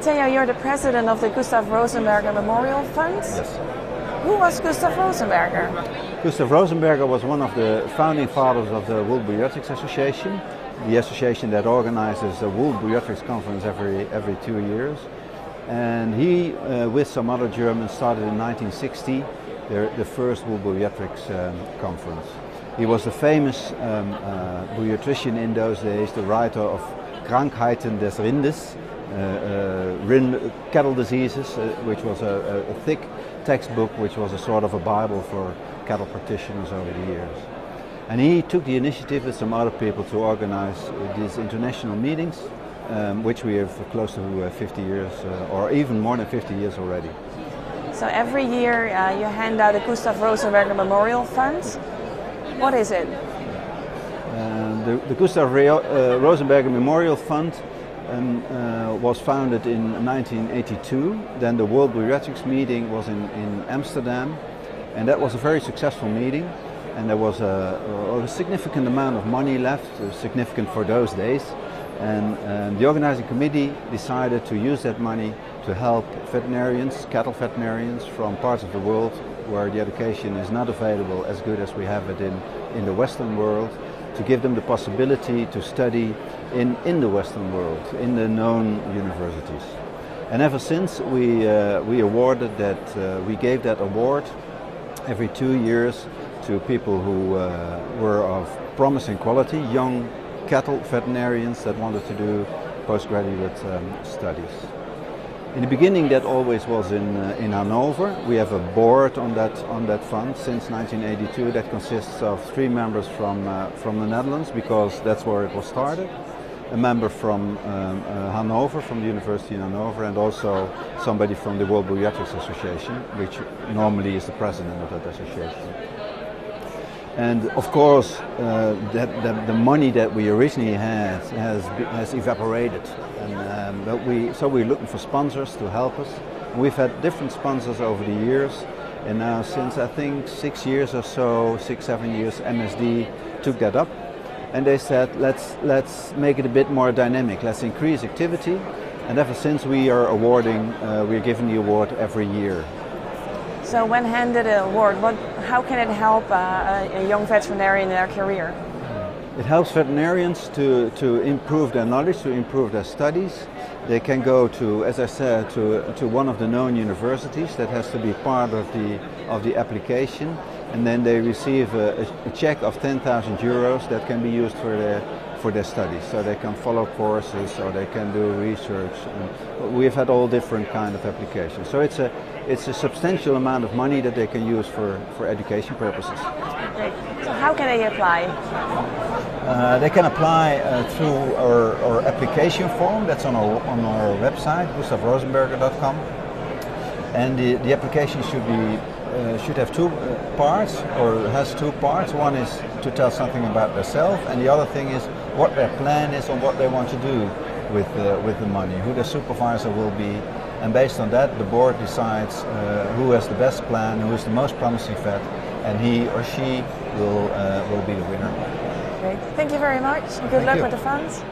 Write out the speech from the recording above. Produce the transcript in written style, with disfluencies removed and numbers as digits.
Theo, you're the president of the Gustav Rosenberg Memorial Fund. Yes. Who was Gustav Rosenberg? Gustav Rosenberg was one of the founding fathers of the World Bariatrics Association, the association that organizes the World Bariatrics Conference every 2 years. And he, with some other Germans, started in 1960 the first World Bariatrics Conference. He was a famous bariatrician in those days, the writer of Krankheiten des Rindes, cattle diseases, which was a thick textbook, which was a sort of a Bible for cattle practitioners over the years. And he took the initiative with some other people to organize these international meetings, which we have close to 50 years, or even more than 50 years already. So every year you hand out the Gustav Rosenberg Memorial Fund. What is it? The Gustav Rosenberg Memorial Fund was founded in 1982. Then the World Bariatrics meeting was in Amsterdam, and that was a very successful meeting. And there was a significant amount of money left, significant for those days. And the organizing committee decided to use that money to help veterinarians, cattle veterinarians from parts of the world where the education is not available as good as we have it in the Western world, to give them the possibility to study in the Western world, in the known universities. And ever since we awarded that, we gave that award every 2 years to people who were of promising quality, young cattle veterinarians that wanted to do postgraduate studies. In the beginning, that always was in Hanover. We have a board on that fund since 1982 that consists of 3 members from the Netherlands, because that's where it was started. A member from Hanover, from the University in Hanover, and also somebody from the World Bariatrics Association, which normally is the president of that association. And of course, the money that we originally had has evaporated, and so we're looking for sponsors to help us. And we've had different sponsors over the years, and now since I think 6 years or so, 6-7 years, MSD took that up, and they said let's make it a bit more dynamic, let's increase activity, and ever since we are awarding, we're giving the award every year. So when handed an award, how can it help a young veterinarian in their career? It helps veterinarians to improve their knowledge, to improve their studies. They can go to, as I said, to one of the known universities. That has to be part of the application, and then they receive a check of 10,000 euros that can be used for their studies. So they can follow courses, or they can do research. And we've had all different kind of applications. So it's a substantial amount of money that they can use for education purposes. Great. So how can they apply? They can apply through our application form that's on our website, gustavrosenberger.com. And the application should have 2 parts, or has 2 parts. One is to tell something about themselves, and the other thing is what their plan is on what they want to do with the money, who the supervisor will be, and based on that the board decides who has the best plan, who is the most promising vet, and he or she will be the winner. Great. Thank you very much. Good luck with the funds.